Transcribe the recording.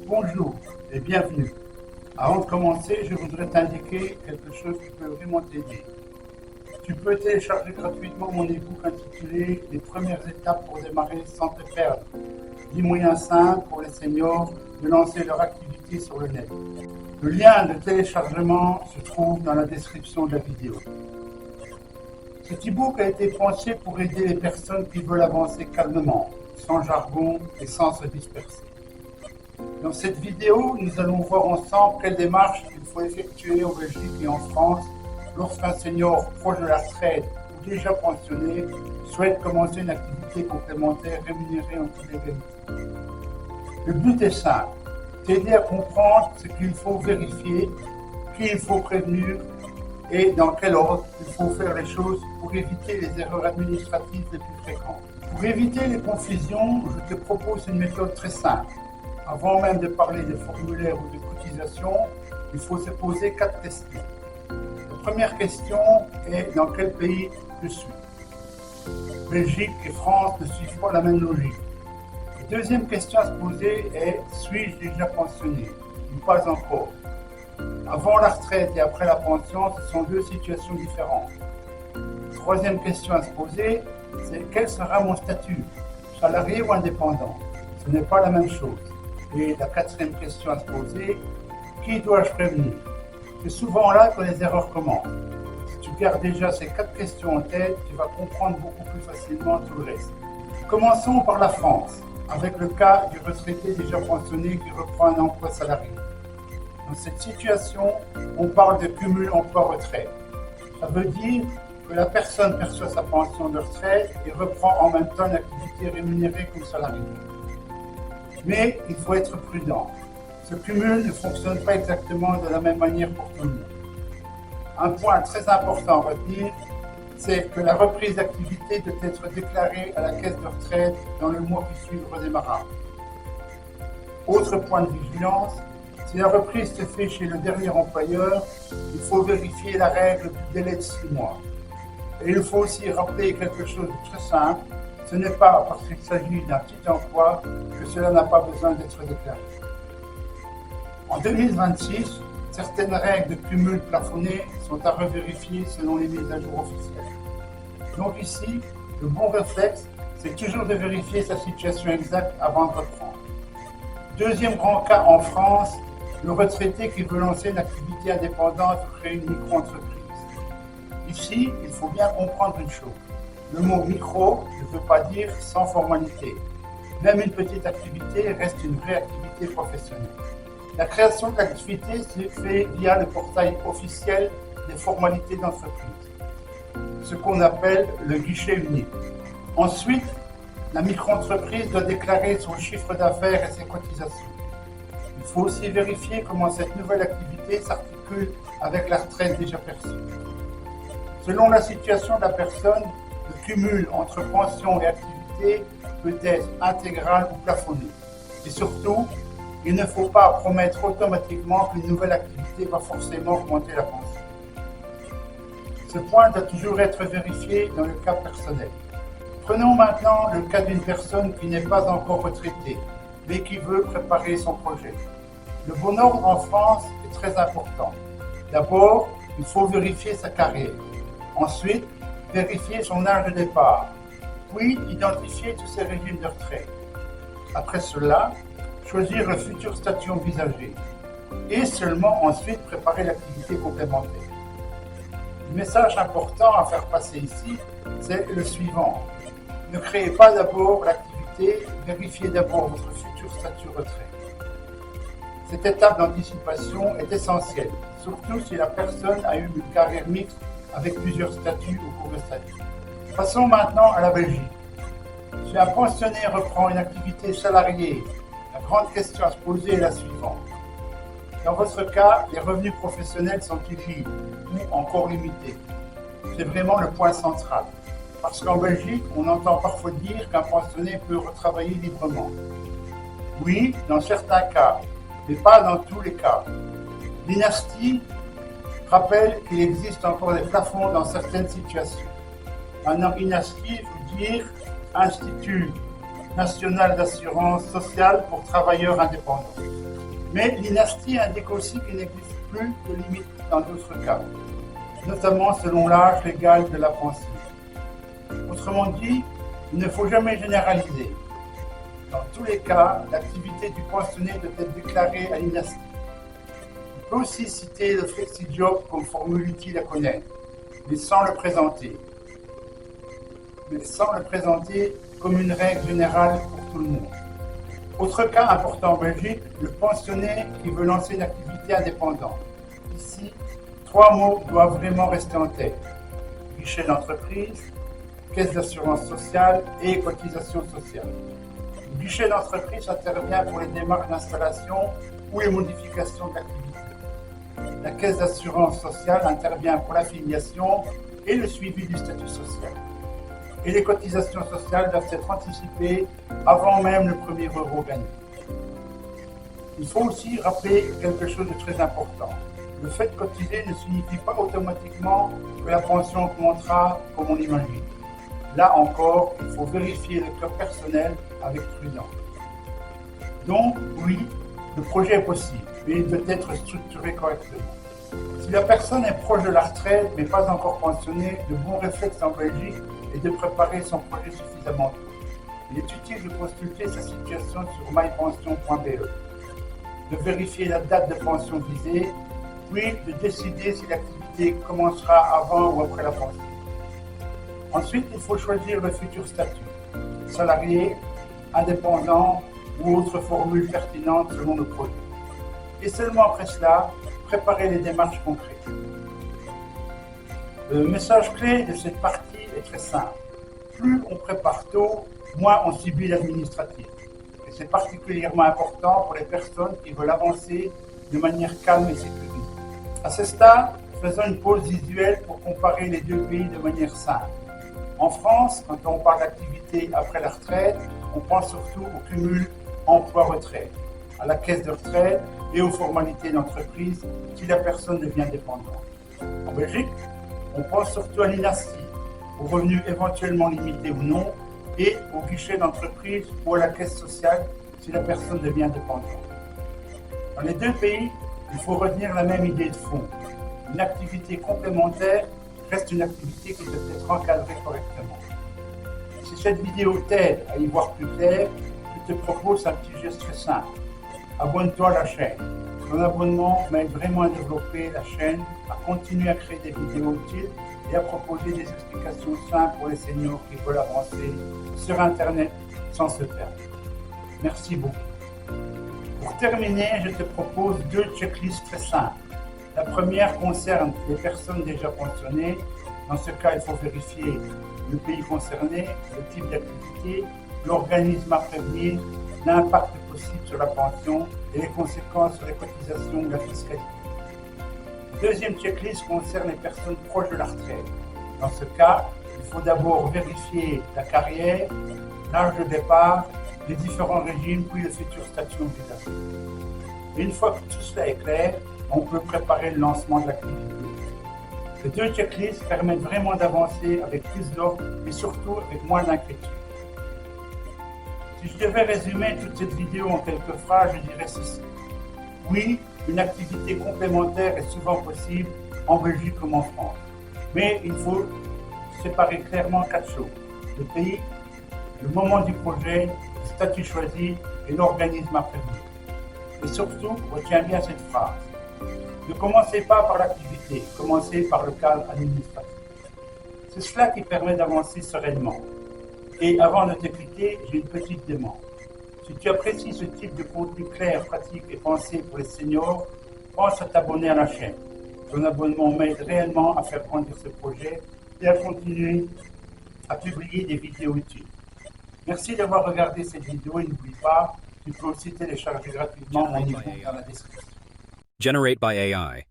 Bonjour et bienvenue. Avant de commencer, je voudrais t'indiquer quelque chose qui peut vraiment t'aider. Tu peux télécharger gratuitement mon e-book intitulé Les premières étapes pour démarrer sans te perdre. 10 moyens simples pour les seniors de lancer leur activité sur le net. Le lien de téléchargement se trouve dans la description de la vidéo. Cet e-book a été pensé pour aider les personnes qui veulent avancer calmement, sans jargon et sans se disperser. Dans cette vidéo, nous allons voir ensemble quelles démarches il faut effectuer en Belgique et en France lorsqu'un senior proche de la retraite ou déjà pensionné souhaite commencer une activité complémentaire rémunérée en toute légalité. Le but est simple, t'aider à comprendre ce qu'il faut vérifier, qui il faut prévenir et dans quel ordre il faut faire les choses pour éviter les erreurs administratives les plus fréquentes. Pour éviter les confusions, je te propose une méthode très simple. Avant même de parler des formulaires ou de cotisations, il faut se poser 4 questions. La première question est dans quel pays je suis. Belgique et France ne suivent pas la même logique. La deuxième question à se poser est suis-je déjà pensionné ou pas encore. Avant la retraite et après la pension, ce sont deux situations différentes. La troisième question à se poser, c'est quel sera mon statut, salarié ou indépendant. Ce n'est pas la même chose. Et la quatrième question à se poser, qui dois-je prévenir? C'est souvent là que les erreurs commencent. Si tu gardes déjà ces 4 questions en tête, tu vas comprendre beaucoup plus facilement tout le reste. Commençons par la France, avec le cas du retraité déjà pensionné qui reprend un emploi salarié. Dans cette situation, on parle de cumul emploi-retraite. Ça veut dire que la personne perçoit sa pension de retraite et reprend en même temps une activité rémunérée comme salarié. Mais il faut être prudent. Ce cumul ne fonctionne pas exactement de la même manière pour tout le monde. Un point très important à retenir, c'est que la reprise d'activité doit être déclarée à la caisse de retraite dans le mois qui suit le redémarrage. Autre point de vigilance, si la reprise se fait chez le dernier employeur, il faut vérifier la règle du délai de 6 mois. Et il faut aussi rappeler quelque chose de très simple, ce n'est pas parce qu'il s'agit d'un petit emploi que cela n'a pas besoin d'être déclaré. En 2026, certaines règles de cumul plafonné sont à revérifier selon les mises à jour officielles. Donc ici, le bon réflexe, c'est toujours de vérifier sa situation exacte avant de reprendre. Deuxième grand cas en France, le retraité qui veut lancer une activité indépendante ou créer une micro-entreprise. Ici, il faut bien comprendre une chose. Le mot micro ne veut pas dire sans formalité. Même une petite activité reste une vraie activité professionnelle. La création de l'activité se fait via le portail officiel des formalités d'entreprise, ce qu'on appelle le guichet unique. Ensuite, la micro-entreprise doit déclarer son chiffre d'affaires et ses cotisations. Il faut aussi vérifier comment cette nouvelle activité s'articule avec la retraite déjà perçue. Selon la situation de la personne, le cumul entre pension et activité peut être intégral ou plafonné. Et surtout, il ne faut pas promettre automatiquement qu'une nouvelle activité va forcément augmenter la pension. Ce point doit toujours être vérifié dans le cas personnel. Prenons maintenant le cas d'une personne qui n'est pas encore retraitée, mais qui veut préparer son projet. Le bon ordre en France est très important. D'abord, il faut vérifier sa carrière. Ensuite, vérifier son âge de départ, puis identifier tous ses régimes de retraite. Après cela, choisir le futur statut envisagé et seulement ensuite préparer l'activité complémentaire. Le message important à faire passer ici, c'est le suivant. Ne créez pas d'abord l'activité, vérifiez d'abord votre futur statut retraite. Cette étape d'anticipation est essentielle, surtout si la personne a eu une carrière mixte avec plusieurs statuts au cours de sa vie. Passons maintenant à la Belgique. Si un pensionné reprend une activité salariée, la grande question à se poser est la suivante. Dans votre cas, les revenus professionnels sont-ils libres ou encore limités? C'est vraiment le point central. Parce qu'en Belgique, on entend parfois dire qu'un pensionné peut retravailler librement. Oui, dans certains cas, mais pas dans tous les cas. L'INASTI rappelle qu'il existe encore des plafonds dans certaines situations. Maintenant, INASTI veut dire Institut national d'assurance sociale pour travailleurs indépendants. Mais l'INASTI indique aussi qu'il n'existe plus de limite dans d'autres cas, notamment selon l'âge légal de l'apprenti. Autrement dit, il ne faut jamais généraliser. Dans tous les cas, l'activité du pensionné doit être déclarée à l'INASTI. On peut aussi citer le FlexiJob comme formule utile à connaître, mais sans le présenter. Comme une règle générale pour tout le monde. Autre cas important en Belgique, le pensionné qui veut lancer une activité indépendante. Ici, 3 mots doivent vraiment rester en tête. Guichet d'entreprise, caisse d'assurance sociale et cotisation sociale. Le guichet d'entreprise intervient pour les démarches d'installation ou les modifications de l'activité. La caisse d'assurance sociale intervient pour l'affiliation et le suivi du statut social. Et les cotisations sociales doivent être anticipées avant même le premier euro gagné. Il faut aussi rappeler quelque chose de très important. Le fait de cotiser ne signifie pas automatiquement que la pension augmentera comme on imagine. Là encore, il faut vérifier le cas personnel avec prudence. Donc, oui, le projet est possible, mais il doit être structuré correctement. Si la personne est proche de la retraite, mais pas encore pensionnée, de bons réflexes en Belgique est de préparer son projet suffisamment tôt. Il est utile de consulter sa situation sur mypension.be, de vérifier la date de pension visée, puis de décider si l'activité commencera avant ou après la pension. Ensuite, il faut choisir le futur statut, salarié, indépendant ou autre formule pertinente selon le projet. Et seulement après cela, préparer les démarches concrètes. Le message clé de cette partie est très simple. Plus on prépare tôt, moins on subit l'administratif. Et c'est particulièrement important pour les personnes qui veulent avancer de manière calme et sécurisée. À ce stade, faisons une pause visuelle pour comparer les deux pays de manière simple. En France, quand on parle d'activité après la retraite, on pense surtout au cumul emploi-retraite, à la caisse de retraite et aux formalités d'entreprise si la personne devient dépendante. En Belgique, on pense surtout à l'INASTI, aux revenus éventuellement limités ou non, et au guichet d'entreprise ou à la caisse sociale si la personne devient dépendante. Dans les deux pays, il faut retenir la même idée de fond. Une activité complémentaire reste une activité qui doit être encadrée correctement. Si cette vidéo t'aide à y voir plus clair, je te propose un petit geste très simple. Abonne-toi à la chaîne. Ton abonnement m'aide vraiment à développer la chaîne, à continuer à créer des vidéos utiles et à proposer des explications simples pour les seniors qui veulent avancer sur Internet sans se perdre. Merci beaucoup. Pour terminer, je te propose 2 checklists très simples. La première concerne les personnes déjà pensionnées. Dans ce cas, il faut vérifier le pays concerné, le type d'activité, l'organisme à prévenir, l'impact possible sur la pension et les conséquences sur les cotisations ou la fiscalité. Deuxième checklist concerne les personnes proches de la retraite. Dans ce cas, il faut d'abord vérifier la carrière, l'âge de départ, les différents régimes, puis le futur statut envisagé. Et une fois que tout cela est clair, on peut préparer le lancement de l'activité. Ces 2 checklists permettent vraiment d'avancer avec plus d'ordre et surtout avec moins d'inquiétude. Si je devais résumer toute cette vidéo en quelques phrases, je dirais ceci. Oui, une activité complémentaire est souvent possible en Belgique comme en France. Mais il faut séparer clairement 4 choses. Le pays, le moment du projet, le statut choisi et l'organisme à prévenir. Et surtout, retiens bien cette phrase. Ne commencez pas par l'activité, commencez par le cadre administratif. C'est cela qui permet d'avancer sereinement. Et avant de te quitter, j'ai une petite demande. Si tu apprécies ce type de contenu clair, pratique et pensé pour les seniors, pense à t'abonner à la chaîne. Ton abonnement m'aide réellement à faire grandir ce projet et à continuer à publier des vidéos utiles. Merci d'avoir regardé cette vidéo et n'oublie pas, tu peux aussi télécharger gratuitement mon e-book dans la description. Generate by AI.